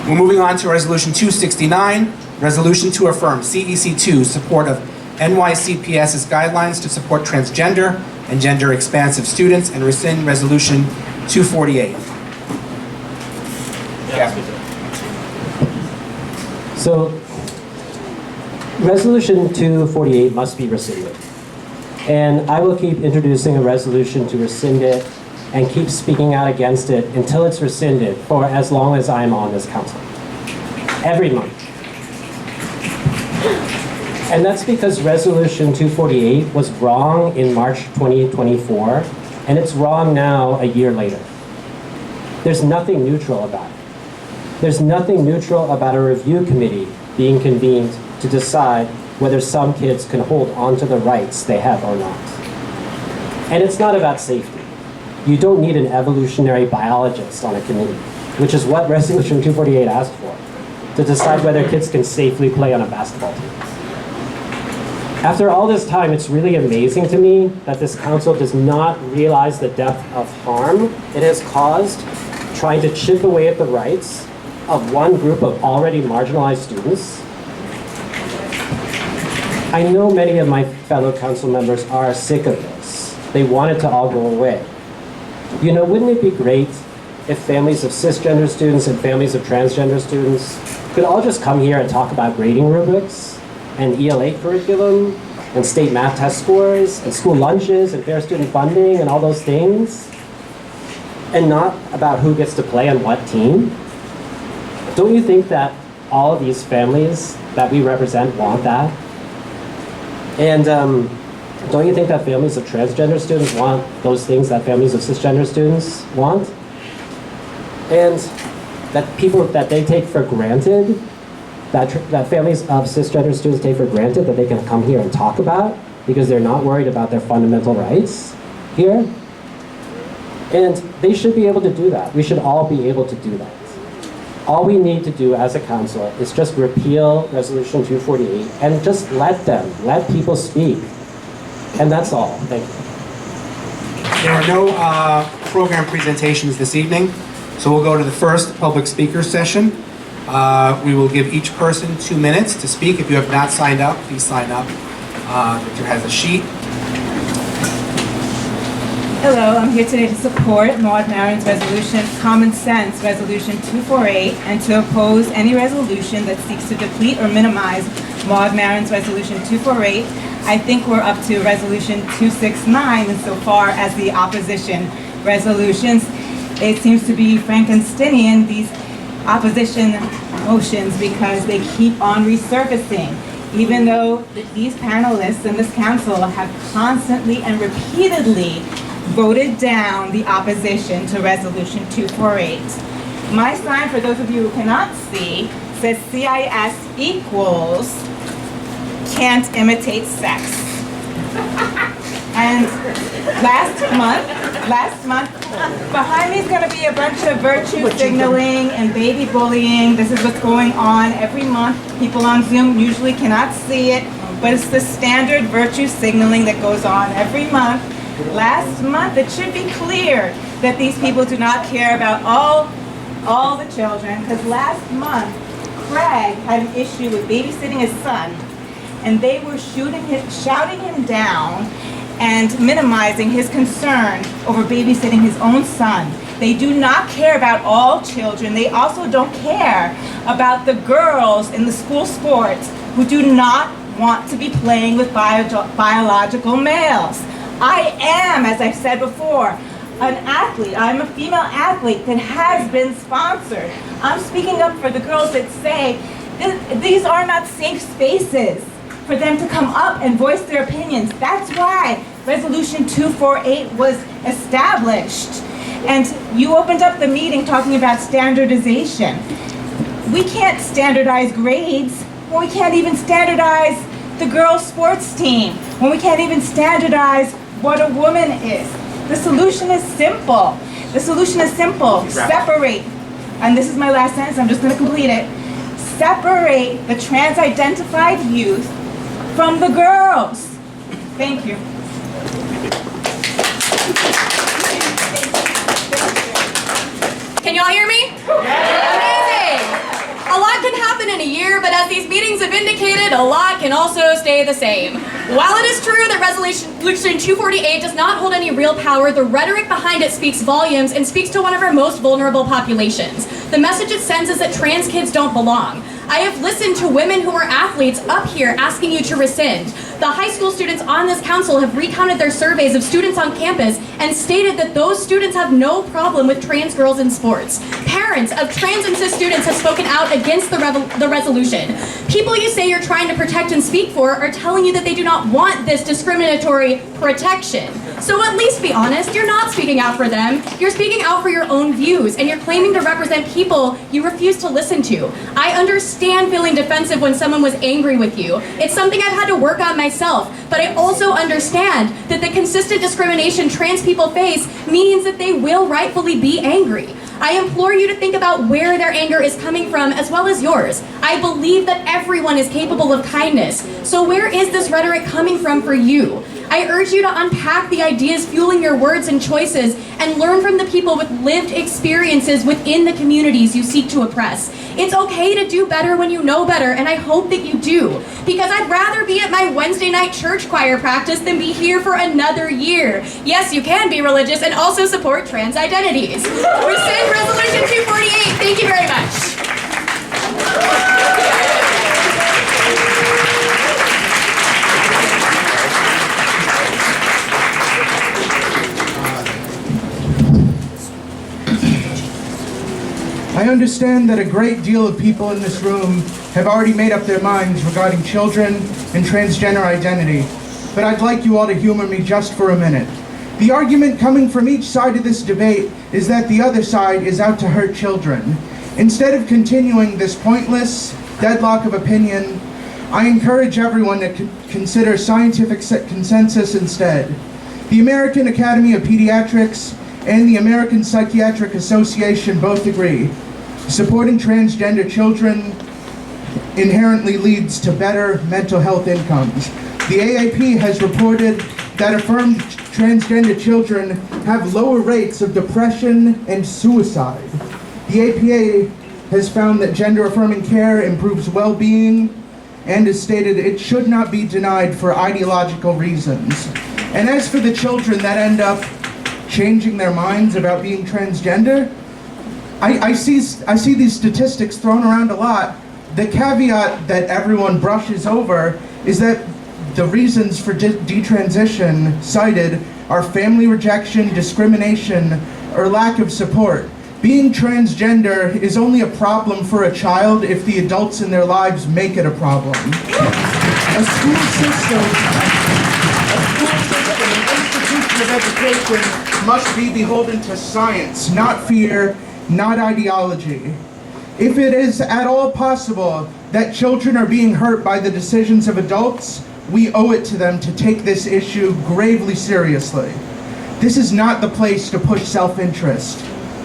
We're moving on to Resolution 269, Resolution to affirm CEC2 support of NYCPS's guidelines to support transgender and gender expansive students, and rescind Resolution 248. So, Resolution 248 must be rescinded. And I will keep introducing a resolution to rescind it and keep speaking out against it until it's rescinded for as long as I'm on this council. Every month. And that's because Resolution 248 was wrong in March 2024, and it's wrong now a year later. There's nothing neutral about it. There's nothing neutral about a review committee being convened to decide whether some kids can hold on to the rights they have or not. And it's not about safety. You don't need an evolutionary biologist on a committee, which is what Resolution 248 asked for, to decide whether kids can safely play on a basketball team. After all this time, it's really amazing to me that this council does not realize the depth of harm it has caused trying to chip away at the rights of one group of already marginalized students. I know many of my fellow council members are sick of this. They want it to all go away. You know, wouldn't it be great if families of cisgender students and families of transgender students could all just come here and talk about grading rubrics and ELA curriculum and state math test scores and school lunches and fair student funding and all those things, and not about who gets to play on what team? Don't you think that all of these families that we represent want that? And don't you think that families of transgender students want those things that families of cisgender students want? And that people that they take for granted, that families of cisgender students take for granted that they can come here and talk about because they're not worried about their fundamental rights here. And they should be able to do that. We should all be able to do that. All we need to do as a council is just repeal Resolution 248 and just let people speak. And that's all. Thank you. There are no program presentations this evening, so we'll go to the first public speaker session. We will give each person 2 minutes to speak. If you have not signed up, please sign up. Victor has a sheet. Hello, I'm here today to support Maud Marin's resolution, Common Sense Resolution 248, and to oppose any resolution that seeks to deplete or minimize Maud Marin's resolution 248. I think we're up to resolution 269 insofar as the opposition resolutions. It seems to be Frankensteinian, these opposition motions, because they keep on resurfacing, even though these panelists in this council have constantly and repeatedly voted down the opposition to Resolution 248. My sign, for those of you who cannot see, says CIS equals can't imitate sex. And last month, behind me is going to be a bunch of virtue signaling and baby bullying. This is what's going on every month. People on Zoom usually cannot see it, but it's the standard virtue signaling that goes on every month. Last month, it should be clear that these people do not care about all the children, because last month, Craig had an issue with babysitting his son, and they were shouting him down and minimizing his concern over babysitting his own son. They do not care about all children. They also don't care about the girls in the school sports who do not want to be playing with biological males. I am, as I've said before, an athlete. I'm a female athlete that has been sponsored. I'm speaking up for the girls that say these are not safe spaces for them to come up and voice their opinions. That's why Resolution 248 was established. And you opened up the meeting talking about standardization. We can't standardize grades when we can't even standardize the girls' sports team, when we can't even standardize what a woman is. The solution is simple. The solution is simple. Separate, and this is my last sentence, I'm just going to complete it. Separate the trans-identified youth from the girls. Thank you. Can y'all hear me? Amazing. Hey, a lot can happen in a year, but as these meetings have indicated, a lot can also stay the same. While it is true that Resolution 248 does not hold any real power, the rhetoric behind it speaks volumes and speaks to one of our most vulnerable populations. The message it sends is that trans kids don't belong. I have listened to women who are athletes up here asking you to rescind. The high school students on this council have recounted their surveys of students on campus and stated that those students have no problem with trans girls in sports. Parents of trans and cis students have spoken out against the resolution. People you say you're trying to protect and speak for are telling you that they do not want this discriminatory protection. So at least be honest, you're not speaking out for them. You're speaking out for your own views, and you're claiming to represent people you refuse to listen to. I understand feeling defensive when someone was angry with you. It's something I've had to work on myself, but I also understand that the consistent discrimination trans people face means that they will rightfully be angry. I implore you to think about where their anger is coming from, as well as yours. I believe that everyone is capable of kindness. So where is this rhetoric coming from for you? I urge you to unpack the ideas fueling your words and choices and learn from the people with lived experiences within the communities you seek to oppress. It's okay to do better when you know better, and I hope that you do. Because I'd rather be at my Wednesday night church choir practice than be here for another year. Yes, you can be religious and also support trans identities. Rescind Resolution 248. Thank you very much. I understand that a great deal of people in this room have already made up their minds regarding children and transgender identity, but I'd like you all to humor me just for a minute. The argument coming from each side of this debate is that the other side is out to hurt children. Instead of continuing this pointless deadlock of opinion, I encourage everyone to consider scientific consensus instead. The American Academy of Pediatrics and the American Psychiatric Association both agree. Supporting transgender children inherently leads to better mental health outcomes. The AAP has reported that affirmed transgender children have lower rates of depression and suicide. The APA has found that gender-affirming care improves well-being and has stated it should not be denied for ideological reasons. And as for the children that end up changing their minds about being transgender, I see these statistics thrown around a lot. The caveat that everyone brushes over is that the reasons for detransition cited are family rejection, discrimination, or lack of support. Being transgender is only a problem for a child if the adults in their lives make it a problem. A school system, an institution of education must be beholden to science, not fear, not ideology. If it is at all possible that children are being hurt by the decisions of adults, we owe it to them to take this issue gravely seriously. This is not the place to push self-interest.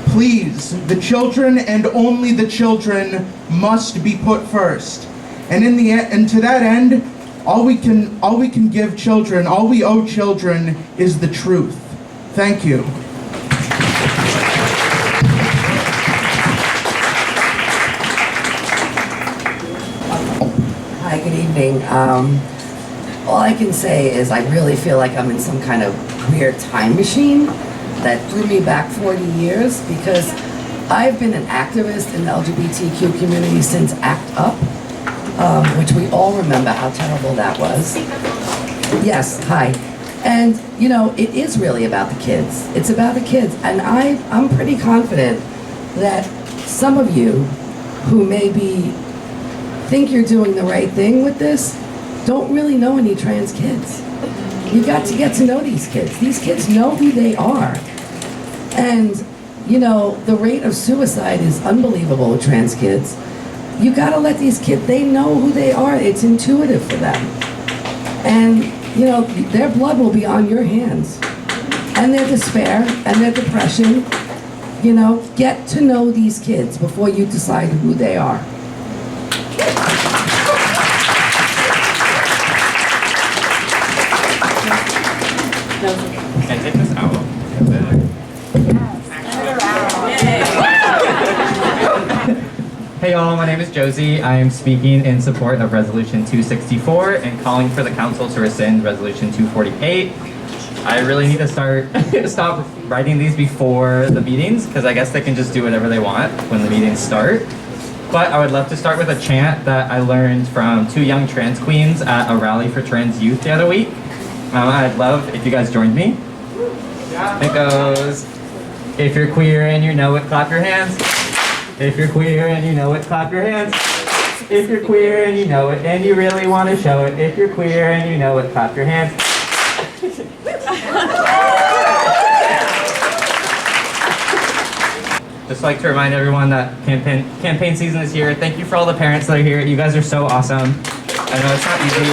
Please, the children and only the children must be put first. And to that end, all we can give children, all we owe children is the truth. Thank you. Hi, good evening. All I can say is I really feel like I'm in some kind of queer time machine that threw me back 40 years, because I've been an activist in the LGBTQ community since ACT UP, which we all remember how terrible that was. Yes, hi. And, you know, it is really about the kids. It's about the kids. And I'm pretty confident that some of you who maybe think you're doing the right thing with this don't really know any trans kids. You got to get to know these kids. These kids know who they are. And, you know, the rate of suicide is unbelievable with trans kids. You got to let these kids, they know who they are. It's intuitive for them. And, you know, their blood will be on your hands. And their despair and their depression. You know, get to know these kids before you decide who they are. And take this out. Hey y'all, my name is Josie. I am speaking in support of Resolution 264 and calling for the council to rescind Resolution 248. I really need to stop writing these before the meetings because I guess they can just do whatever they want when the meetings start. But I would love to start with a chant that I learned from two young trans queens at a rally for trans youth the other week. I'd love if you guys joined me. It goes, if you're queer and you know it, clap your hands. If you're queer and you know it, clap your hands. If you're queer and you know it and you really want to show it, if you're queer and you know it, clap your hands. Just like to remind everyone that campaign season is here. Thank you for all the parents that are here. You guys are so awesome. I know it's not easy.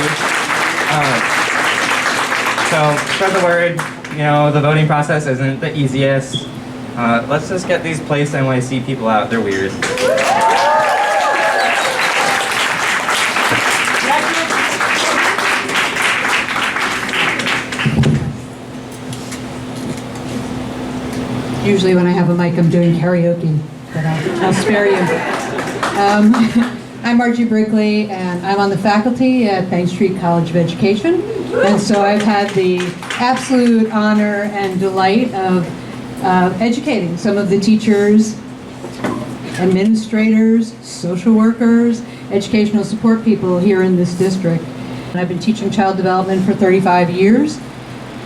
So spread the word. You know, the voting process isn't the easiest. Let's just get these Place NYC people out. They're weird. Usually when I have a mic, I'm doing karaoke, but I'll spare you. I'm Margie Brinkley, and I'm on the faculty at Bank Street College of Education. And so I've had the absolute honor and delight of educating some of the teachers, administrators, social workers, educational support people here in this district. And I've been teaching child development for 35 years.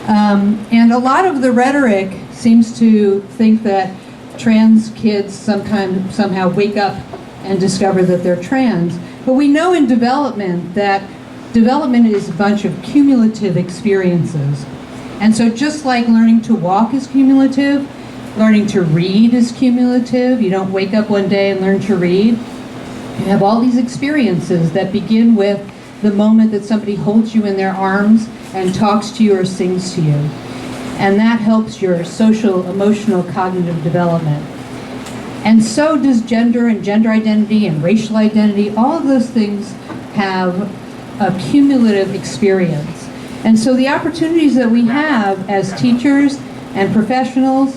And a lot of the rhetoric seems to think that trans kids somehow wake up and discover that they're trans. But we know in development that development is a bunch of cumulative experiences. And so just like learning to walk is cumulative, learning to read is cumulative. You don't wake up one day and learn to read. You have all these experiences that begin with the moment that somebody holds you in their arms and talks to you or sings to you. And that helps your social, emotional, cognitive development. And so does gender and gender identity and racial identity. All of those things have a cumulative experience. And so the opportunities that we have as teachers and professionals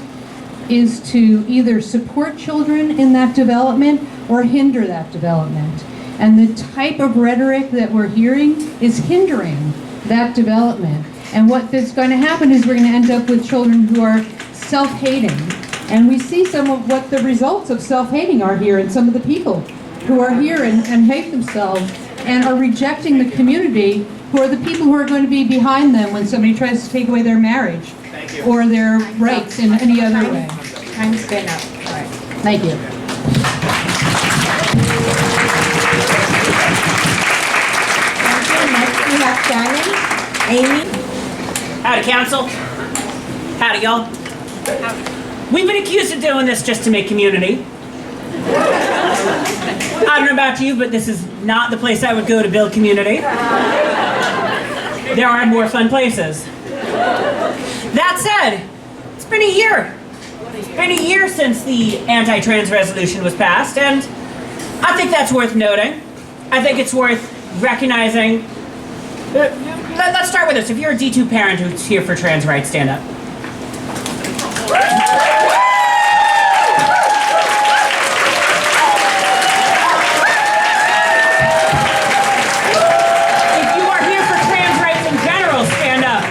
is to either support children in that development or hinder that development. And the type of rhetoric that we're hearing is hindering that development. And what is going to happen is we're going to end up with children who are self-hating. And we see some of what the results of self-hating are here, and some of the people who are here and hate themselves and are rejecting the community, who are the people who are going to be behind them when somebody tries to take away their marriage or their rights in any other way. Time's been up. All right. Thank you. Next we have Shannon, Amy. Howdy, council. Howdy, y'all. We've been accused of doing this just to make community. I don't know about you, but this is not the place I would go to build community. There are more fun places. That said, it's been a year. It's been a year since the anti-trans resolution was passed, and I think that's worth noting. I think it's worth recognizing. Let's start with this. If you're a D2 parent who's here for trans rights, stand up. If you are here for trans rights in general, stand up.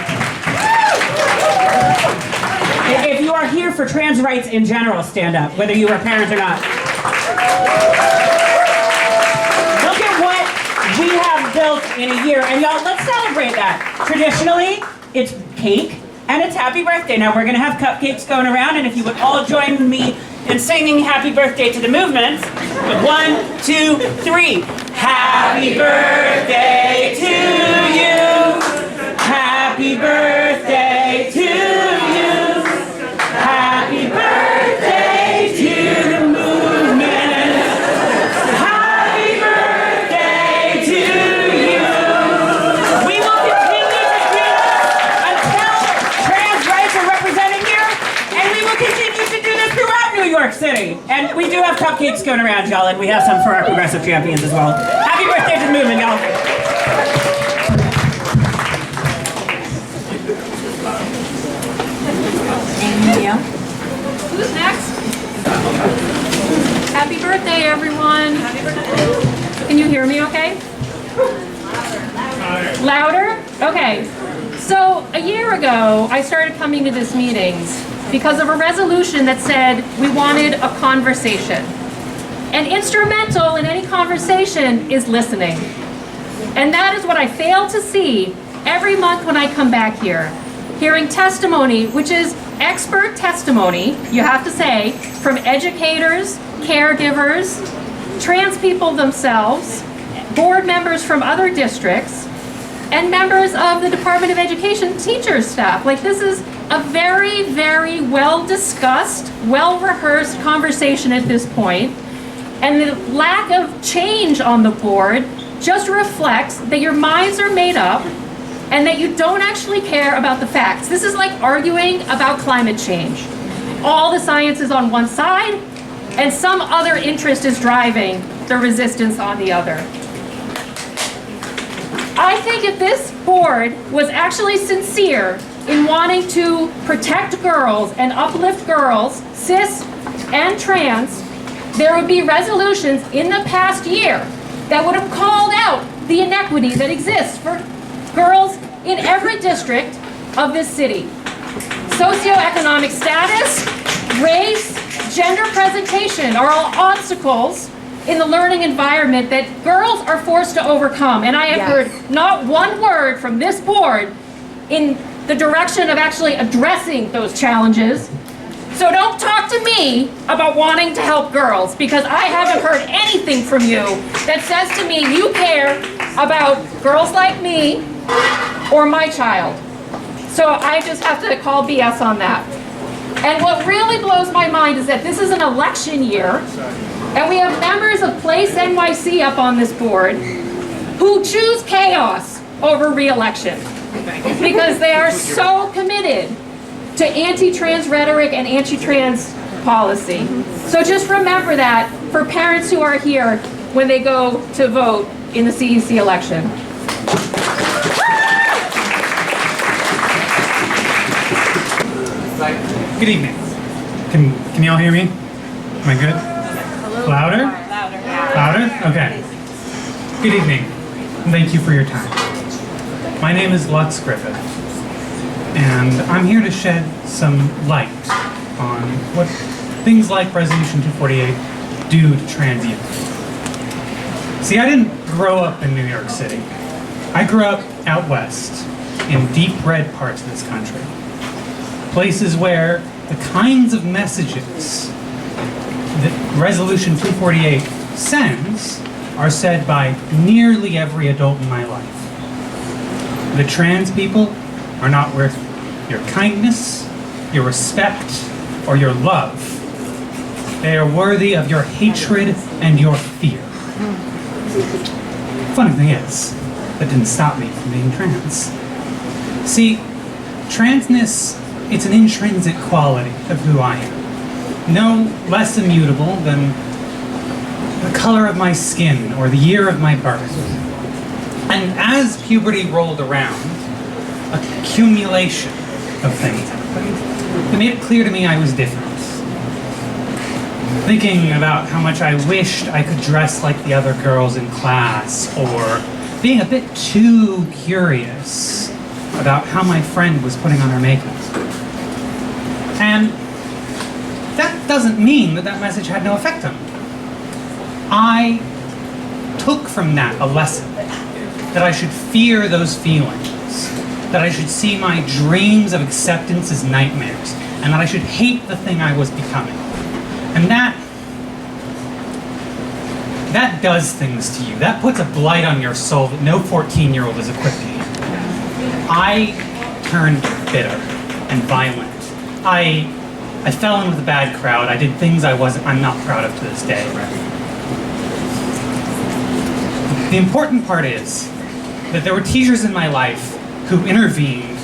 If you are here for trans rights in general, stand up, whether you are a parent or not. Look at what we have built in a year, and y'all, let's celebrate that. Traditionally, it's cake and it's happy birthday. Now we're gonna have cupcakes going around, and if you would all join me in singing happy birthday to the movement. 1, 2, 3. Happy birthday to you. Happy birthday to you. Happy birthday to the movement. Happy birthday to you. We will continue to do this until trans rights are represented here, and we will continue to do this throughout New York City. And we do have cupcakes going around, y'all, and we have some for our progressive champions as well. Happy birthday to the movement, y'all. Who's next? Happy birthday, everyone. Okay, so a year ago, I started coming to these meetings because of a resolution that said we wanted a conversation. And instrumental in any conversation is listening. And that is what I fail to see every month when I come back here. Hearing testimony, which is expert testimony, you have to say, from educators, caregivers, trans people themselves, board members from other districts, and members of the Department of Education teachers staff. Like, this is a very, very well-discussed, well-rehearsed conversation at this point. And the lack of change on the board just reflects that your minds are made up and that you don't actually care about the facts. This is like arguing about climate change. All the science is on one side, and some other interest is driving the resistance on the other. I think if this board was actually sincere in wanting to protect girls and uplift girls, cis and trans, there would be resolutions in the past year that would have called out the inequity that exists for girls in every district of this city. Socioeconomic status, race, gender presentation are all obstacles in the learning environment that girls are forced to overcome. And I have heard not one word from this board in the direction of actually addressing those challenges. So don't talk to me about wanting to help girls, because I haven't heard anything from you that says to me you care about girls like me or my child. So I just have to call BS on that. And what really blows my mind is that this is an election year, and we have members of Place NYC up on this board who choose chaos over re-election because they are so committed to anti-trans rhetoric and anti-trans policy. So just remember that for parents who are here when they go to vote in the CEC election. Good evening. Can y'all hear me? Am I good? Louder? Louder? Okay. Good evening. Thank you for your time. My name is Lutz Griffith, and I'm here to shed some light on what things like Resolution 248 do to trans youth. See, I didn't grow up in New York City. I grew up out west, in deep red parts of this country. Places where the kinds of messages that Resolution 248 sends are said by nearly every adult in my life. The trans people are not worth your kindness, your respect, or your love. They are worthy of your hatred and your fear. Funny thing is, that didn't stop me from being trans. See, transness, it's an intrinsic quality of who I am. No less immutable than the color of my skin or the year of my birth. And as puberty rolled around, accumulation of things happened. It made it clear to me I was different. Thinking about how much I wished I could dress like the other girls in class, or being a bit too curious about how my friend was putting on her makeup. And that doesn't mean that that message had no effect on me. I took from that a lesson that I should fear those feelings, that I should see my dreams of acceptance as nightmares, and that I should hate the thing I was becoming. And that does things to you. That puts a blight on your soul that no 14-year-old is equipped to handle. I turned bitter and violent. I fell in with a bad crowd. I did things I'm not proud of to this day. The important part is that there were teachers in my life who intervened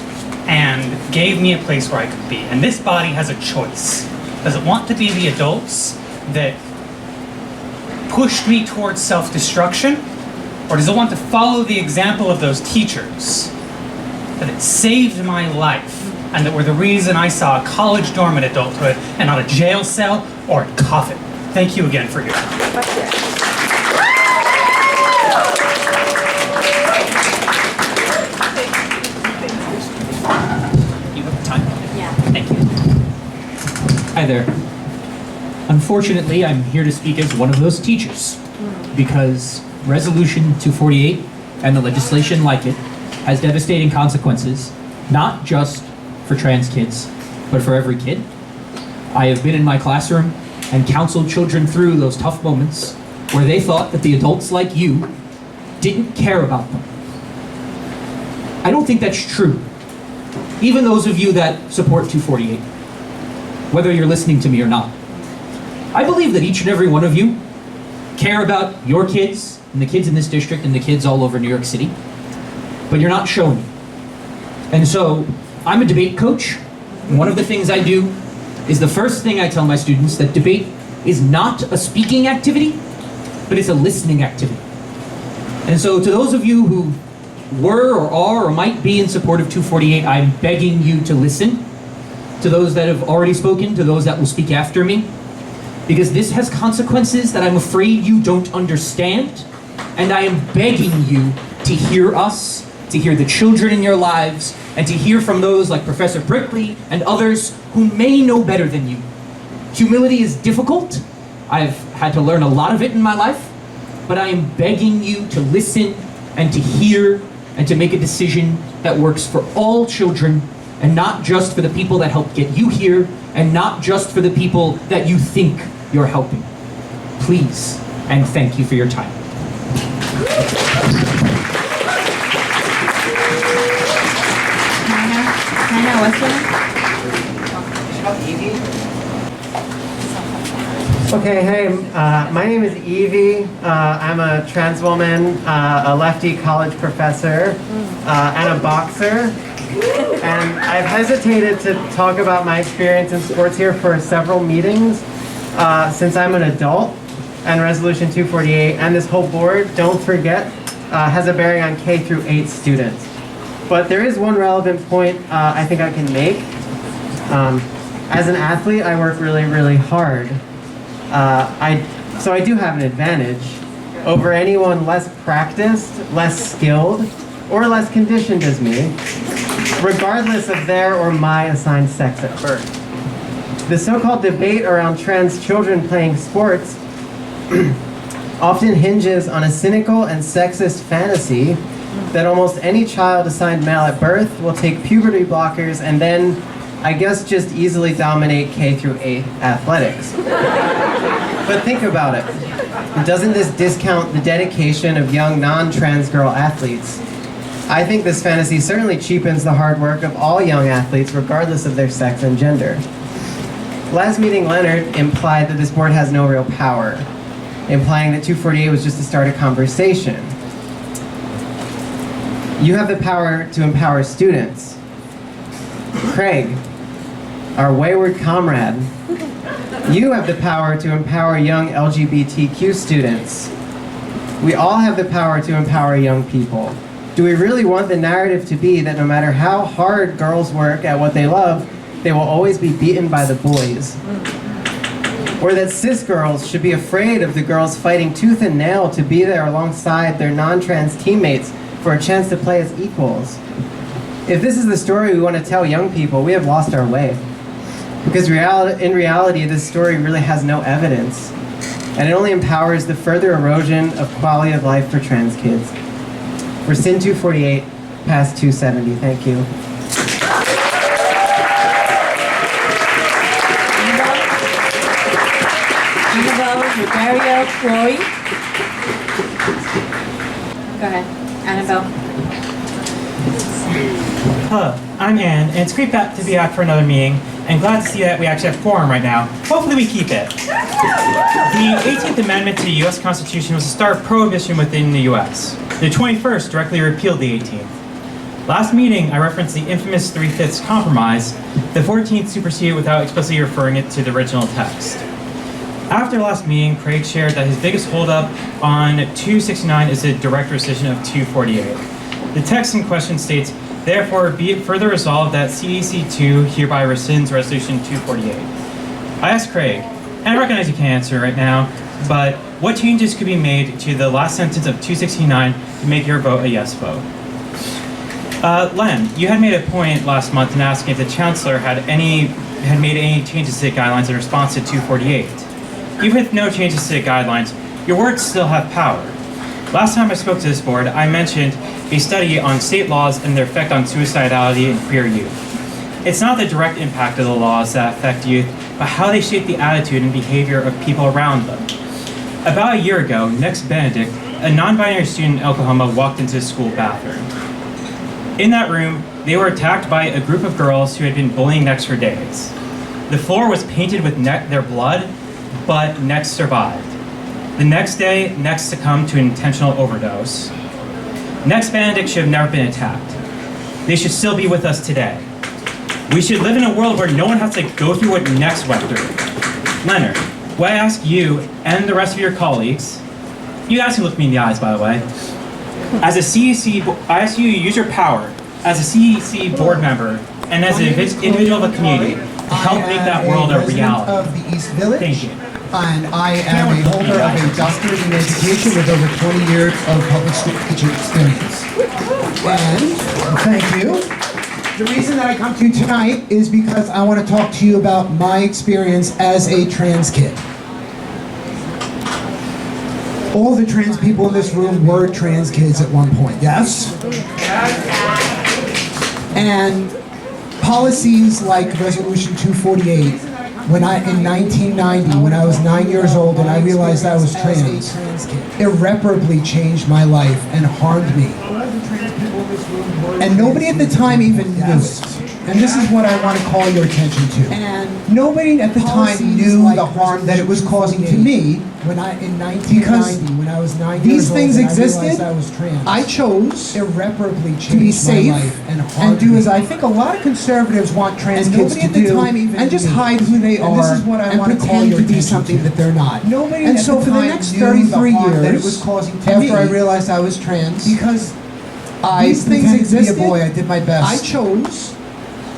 and gave me a place where I could be. And this body has a choice. Does it want to be the adults that pushed me towards self-destruction? Or does it want to follow the example of those teachers that it saved my life and that were the reason I saw a college dorm at adulthood and not a jail cell or a coffin? Thank you again for your time. Hi there. Unfortunately, I'm here to speak as one of those teachers because Resolution 248 and the legislation like it has devastating consequences, not just for trans kids, but for every kid. I have been in my classroom and counseled children through those tough moments where they thought that the adults like you didn't care about them. I don't think that's true. Even those of you that support 248, whether you're listening to me or not. I believe that each and every one of you care about your kids and the kids in this district and the kids all over New York City, but you're not showing it. And so I'm a debate coach. And one of the things I do is the first thing I tell my students that debate is not a speaking activity, but it's a listening activity. And so to those of you who were or are or might be in support of 248, I'm begging you to listen. To those that have already spoken, to those that will speak after me, because this has consequences that I'm afraid you don't understand, and I am begging you to hear us, to hear the children in your lives, and to hear from those like Professor Brickley and others who may know better than you. Humility is difficult. I've had to learn a lot of it in my life, but I am begging you to listen and to hear and to make a decision that works for all children and not just for the people that helped get you here and not just for the people that you think you're helping. Please, and thank you for your time. Hannah, what's your name? Okay, hey, my name is Evie. I'm a trans woman, a lefty college professor, and a boxer. And I've hesitated to talk about my experience in sports here for several meetings since I'm an adult, and Resolution 248 and this whole board, don't forget, has a bearing on K through 8 students. But there is one relevant point I think I can make. As an athlete, I work really, really hard. So I do have an advantage over anyone less practiced, less skilled, or less conditioned as me, regardless of their or my assigned sex at birth. The so-called debate around trans children playing sports often hinges on a cynical and sexist fantasy that almost any child assigned male at birth will take puberty blockers and then, I guess, just easily dominate K through 8 athletics. But think about it. Doesn't this discount the dedication of young non-trans girl athletes? I think this fantasy certainly cheapens the hard work of all young athletes, regardless of their sex and gender. Last meeting, Leonard implied that this board has no real power, implying that 248 was just to start a conversation. You have the power to empower students. Craig, our wayward comrade, you have the power to empower young LGBTQ students. We all have the power to empower young people. Do we really want the narrative to be that no matter how hard girls work at what they love, they will always be beaten by the boys? Or that cis girls should be afraid of the girls fighting tooth and nail to be there alongside their non-trans teammates for a chance to play as equals? If this is the story we want to tell young people, we have lost our way. Because in reality, this story really has no evidence, and it only empowers the further erosion of quality of life for trans kids. Rescind 248, pass 270. Thank you. Annabelle, Rosario, Chloe. Go ahead, Annabelle. Hello, I'm Ann, and it's great to be back for another meeting, and glad to see that we actually have quorum right now. Hopefully we keep it. The 18th Amendment to the U.S. Constitution was to start prohibition within the U.S. The 21st directly repealed the 18th. Last meeting, I referenced the infamous 3/5 compromise. The 14th superseded without explicitly referring it to the original text. After last meeting, Craig shared that his biggest holdup on 269 is the direct rescission of 248. The text in question states, "Therefore, be it further resolved that CAC2 hereby rescinds Resolution 248. I asked Craig, and I recognize you can't answer right now, but what changes could be made to the last sentence of 269 to make your vote a yes vote? Len, you had made a point last month in asking if the chancellor had made any changes to the guidelines in response to 248. Even with no changes to the guidelines, your words still have power. Last time I spoke to this board, I mentioned a study on state laws and their effect on suicidality in queer youth. It's not the direct impact of the laws that affect youth, but how they shape the attitude and behavior of people around them. About a year ago, Next Benedict, a non-binary student in Oklahoma, walked into the school bathroom. In that room, they were attacked by a group of girls who had been bullying Next for days. The floor was painted with their blood, but Next survived. The next day, Next succumbed to an intentional overdose. Next Benedict should have never been attacked. They should still be with us today. We should live in a world where no one has to go through what Next went through. Leonard, what I ask you and the rest of your colleagues, you guys can look me in the eyes, by the way. As a CEC, I ask you to use your power as a CEC board member and as an individual of a community to help make that world a reality. Of the East Village. Thank you. And I am a holder of a doctorate in education with over 20 years of public school teaching experience. And thank you. The reason that I come to you tonight is because I want to talk to you about my experience as a trans kid. All the trans people in this room were trans kids at one point, yes? And policies like Resolution 248, in 1990, when I was 9 years old and I realized I was trans, irreparably changed my life and harmed me. And nobody at the time even knew it. And this is what I want to call your attention to. And nobody at the time knew the harm that it was causing to me because when I was 9 years old, these things existed. I chose irreparably to be safe and do as I think a lot of conservatives want trans kids to do, and just hide who they are and pretend to be something that they're not. And so for the next 33 years, after I realized I was trans, because these things existed, to be a boy, I did my best. I chose.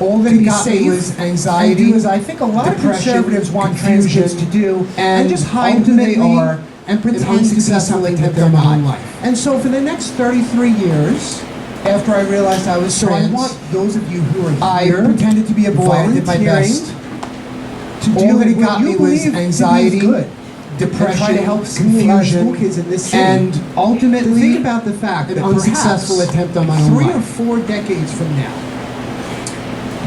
All that he got me was anxiety, as I think a lot of conservatives want trans kids to do, and just hide who they are and pretend to be something that they're not. And so for the next 33 years, after I realized I was trans, I want those of you who are here, I pretended to be a boy, I did my best. To do what it got me was anxiety, depression, try to help confusion, kids in this city, and ultimately think about the fact that an unsuccessful attempt on my own life. 3 or 4 decades from now,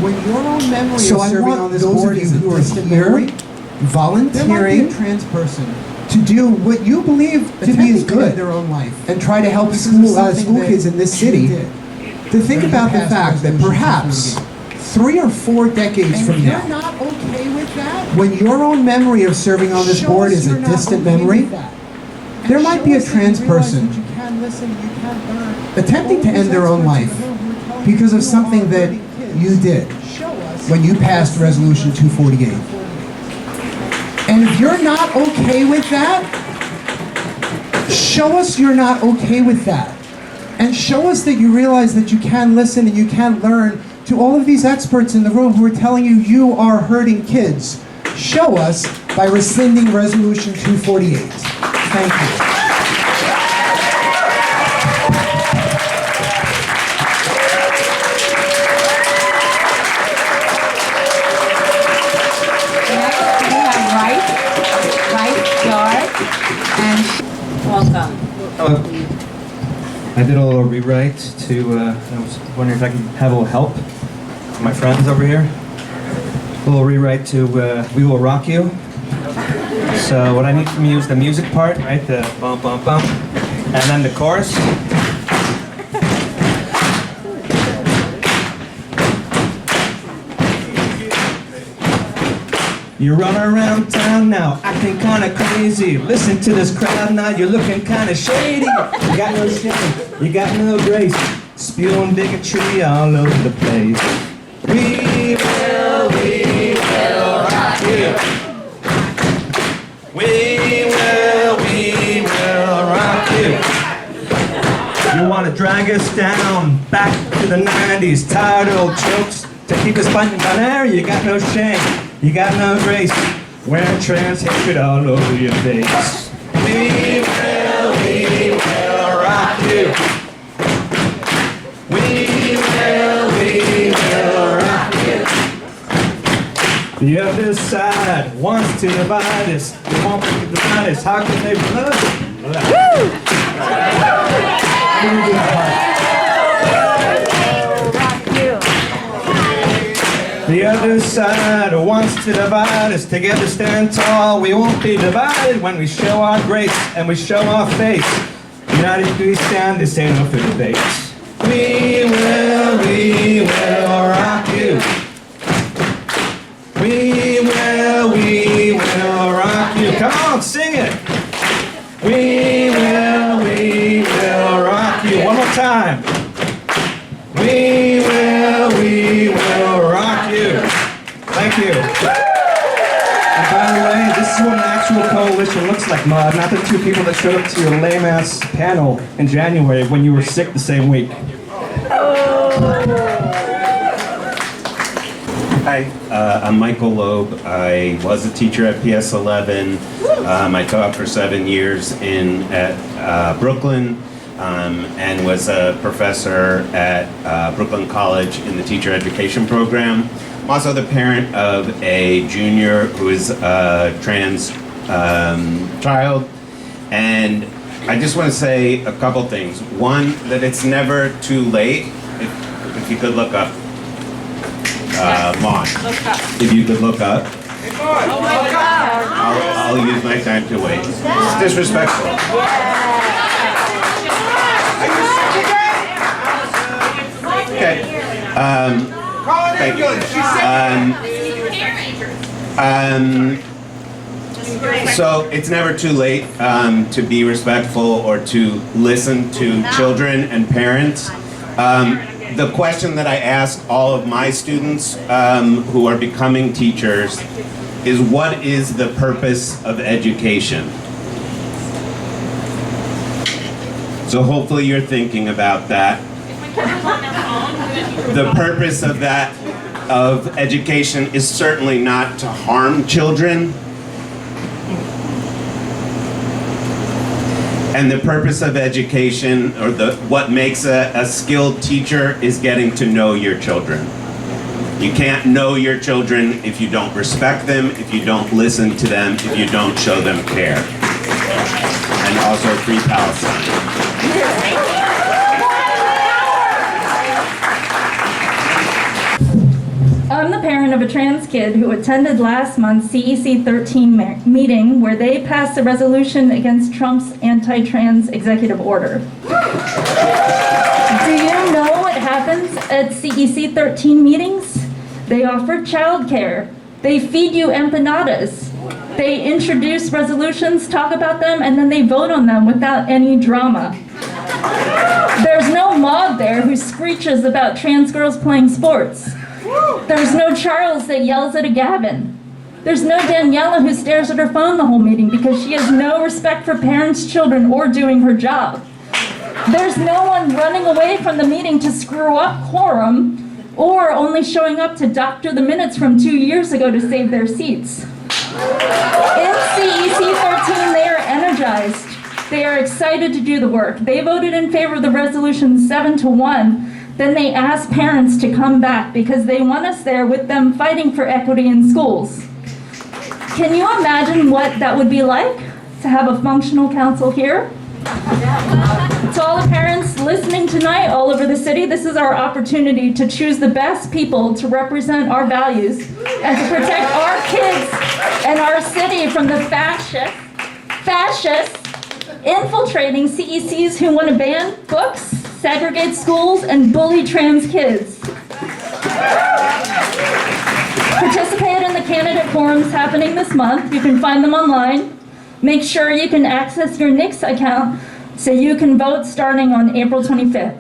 when your own memory is serving on this board is who are here, volunteering, a trans person to do what you believe to be is good in their own life, and try to help school kids in this city, to think about the fact that perhaps 3 or 4 decades from now, you're not okay with that, when your own memory of serving on this board is a distant memory, there might be a trans person attempting to end their own life because of something that you did when you passed Resolution 248. And if you're not okay with that, show us you're not okay with that. And show us that you realize that you can listen and you can learn to all of these experts in the room who are telling you you are hurting kids. Show us by rescinding Resolution 248. Thank you. Welcome. Hello. I did a little rewrite to, I was wondering if I could have a little help from my friends over here. A little rewrite to We Will Rock You. So what I need from you is the music part, right? The bump, bump, bump. And then the chorus. You run around town now, acting kinda crazy. Listen to this crowd now, you're looking kinda shady. You got no shame, you got no grace. Spewing bigotry all over the place. We will rock you. We will rock you. You wanna drag us down, back to the 90s. Tired old jokes to keep us fighting down there, you got no shame. You got no grace, wearing trans hatred all over your face. We will rock you. We will The other side wants to divide us. They won't divide us. How can they love us? The other side wants to divide us. Together stand tall. We won't be divided when we show our grace and we show our face. United we stand. This ain't no for debate. We will rock you. We will rock you. Come on, sing it. We will rock you. One more time. We will rock you. Thank you. And by the way, this is what an actual coalition looks like, Mud. Not the two people that showed up to your lame-ass panel in January when you were sick the same week. Hi, I'm Michael Loeb. I was a teacher at PS 11. I taught for 7 years at Brooklyn and was a professor at Brooklyn College in the teacher education program. I'm also the parent of a junior who is a trans child. And I just want to say a couple things. One, that it's never too late. If you could look up. Mon, if you could look up. I'll use my time to wait. It's disrespectful. Okay. Thank you. So it's never too late to be respectful or to listen to children and parents. The question that I ask all of my students who are becoming teachers is, what is the purpose of education? So hopefully you're thinking about that. The purpose of education is certainly not to harm children. And the purpose of education, or what makes a skilled teacher, is getting to know your children. You can't know your children if you don't respect them, if you don't listen to them, if you don't show them care. And also free Palestine. I'm the parent of a trans kid who attended last month's CEC 13 meeting where they passed a resolution against Trump's anti-trans executive order. Do you know what happens at CEC 13 meetings? They offer childcare. They feed you empanadas. They introduce resolutions, talk about them, and then they vote on them without any drama. There's no mob there who screeches about trans girls playing sports. There's no Charles that yells at a Gavin. There's no Daniela who stares at her phone the whole meeting because she has no respect for parents, children, or doing her job. There's no one running away from the meeting to screw up quorum or only showing up to doctor the minutes from 2 years ago to save their seats. In CEC 13, they are energized. They are excited to do the work. They voted in favor of the resolution 7-1. Then they asked parents to come back because they want us there with them fighting for equity in schools. Can you imagine what that would be like to have a functional council here? To all the parents listening tonight all over the city, this is our opportunity to choose the best people to represent our values and to protect our kids and our city from the fascists infiltrating CECs who want to ban books, segregate schools, and bully trans kids. Participate in the candidate forums happening this month. You can find them online. Make sure you can access your NYCPS account so you can vote starting on April 25th.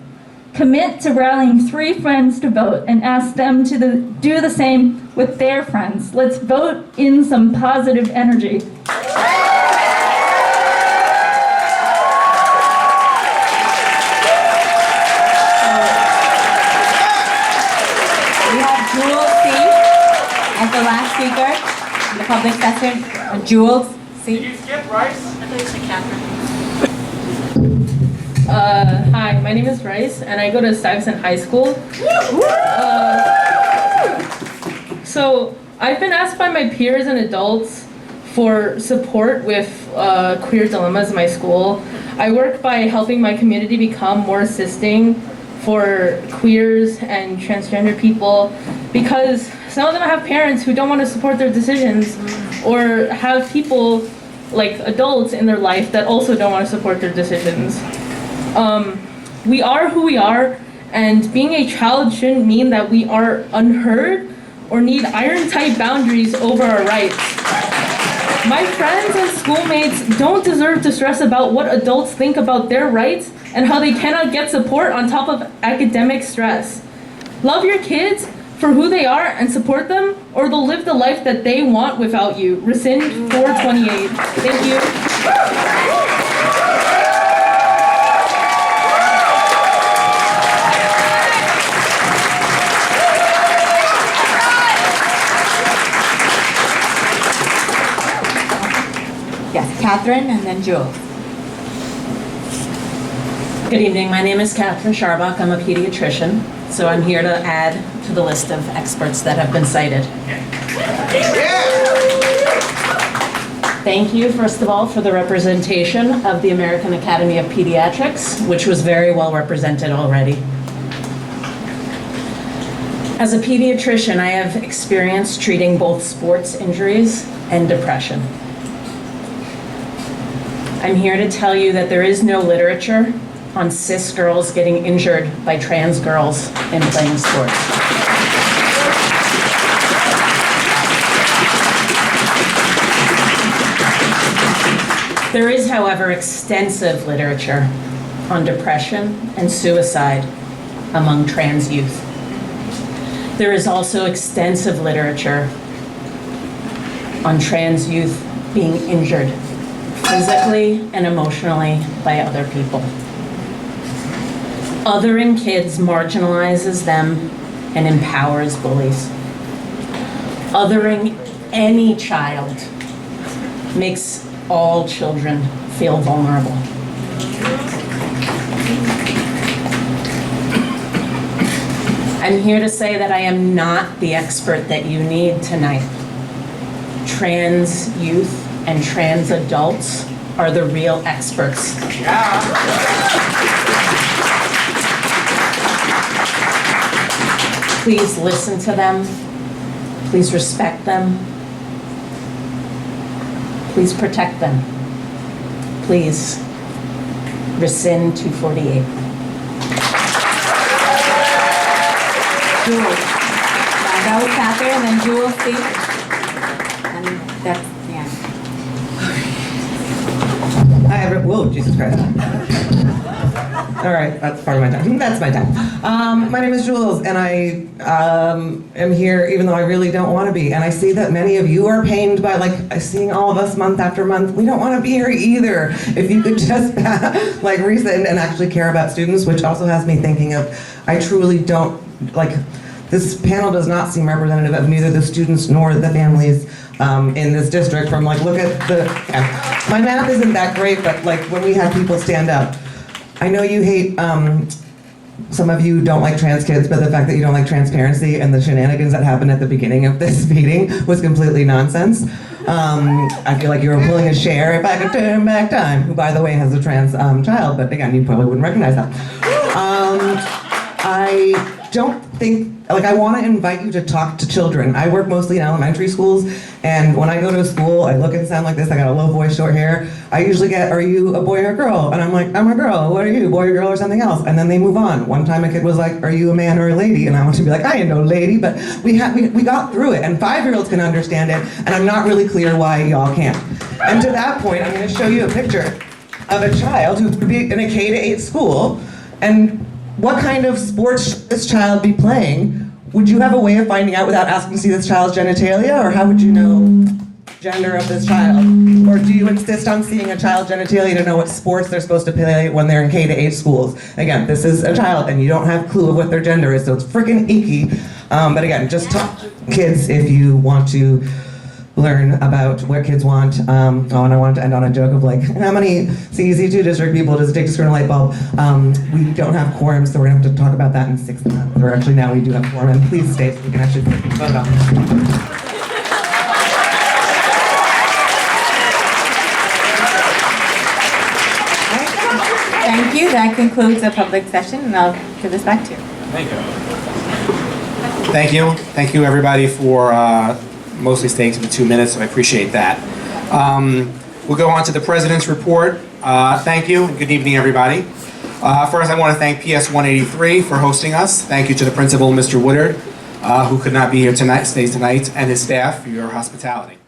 Commit to rallying 3 friends to vote and ask them to do the same with their friends. Let's vote in some positive energy. As the last speaker in the public session, Jules, see? Did you skip Rice? I thought you said Catherine. Hi, my name is Rice, and I go to Stuyvesant High School. So I've been asked by my peers and adults for support with queer dilemmas in my school. I work by helping my community become more assisting for queers and transgender people because some of them have parents who don't want to support their decisions or have people like adults in their life that also don't want to support their decisions. We are who we are, and being a child shouldn't mean that we are unheard or need iron-tight boundaries over our rights. My friends and schoolmates don't deserve to stress about what adults think about their rights and how they cannot get support on top of academic stress. Love your kids for who they are and support them, or they'll live the life that they want without you. Rescind 428. Thank you. Yes, Catherine and then Jules. Good evening, my name is Catherine Sharbach. I'm a pediatrician, so I'm here to add to the list of experts that have been cited. Thank you, first of all, for the representation of the American Academy of Pediatrics, which was very well represented already. As a pediatrician, I have experience treating both sports injuries and depression. I'm here to tell you that there is no literature on cis girls getting injured by trans girls in playing sports. There is, however, extensive literature on depression and suicide among trans youth. There is also extensive literature on trans youth being injured physically and emotionally by other people. Othering kids marginalizes them and empowers bullies. Othering any child makes all children feel vulnerable. I'm here to say that I am not the expert that you need tonight. Trans youth and trans adults are the real experts. Please listen to them. Please respect them. Please protect them. Please rescind 248. Jules. That was Catherine and then Jules, please. And that's, yeah. Hi, everyone. Whoa, Jesus Christ. All right, that's part of my time. That's my time. My name is Jules, and I am here even though I really don't want to be. And I see that many of you are pained by seeing all of us month after month. We don't want to be here either. If you could just rescind and actually care about students, which also has me thinking of, I truly don't, this panel does not seem representative of neither the students nor the families in this district. From look at the, my math isn't that great, but when we have people stand up, I know you hate, some of you don't like trans kids, but the fact that you don't like transparency and the shenanigans that happened at the beginning of this meeting was completely nonsense. I feel like you were pulling a Cher, if I could turn back time, who by the way has a trans child, but again, you probably wouldn't recognize that. I don't think, I want to invite you to talk to children. I work mostly in elementary schools, and when I go to a school, I look and sound like this. I got a low voice, short hair. I usually get, are you a boy or a girl? And I'm like, I'm a girl. What are you, boy or girl or something else? And then they move on. One time a kid was like, are you a man or a lady? And I want to be like, I ain't no lady, but we got through it. And 5-year-olds can understand it, and I'm not really clear why y'all can't. And to that point, I'm going to show you a picture of a child who would be in a K-8 school, and what kind of sports should this child be playing? Would you have a way of finding out without asking to see this child's genitalia, or how would you know gender of this child? Or do you insist on seeing a child's genitalia to know what sports they're supposed to play when they're in K-8 schools? Again, this is a child and you don't have a clue of what their gender is, so it's freaking icky. But again, just talk to kids if you want to learn about what kids want. And I wanted to end on a joke of how many CEC2 district people does it take to screw in a light bulb? We don't have quorum, so we're gonna have to talk about that in 6 months. Or actually now we do have quorum, and please stay so we can actually vote on this. Thank you. That concludes the public session, and I'll give this back to you. Thank you. Thank you. Thank you, everybody, for mostly staying to the 2 minutes. I appreciate that. We'll go on to the President's report. Thank you, and good evening, everybody. First, I want to thank PS 183 for hosting us. Thank you to the principal, Mr. Woodard, who could not be here tonight, stays tonight, and his staff for your hospitality.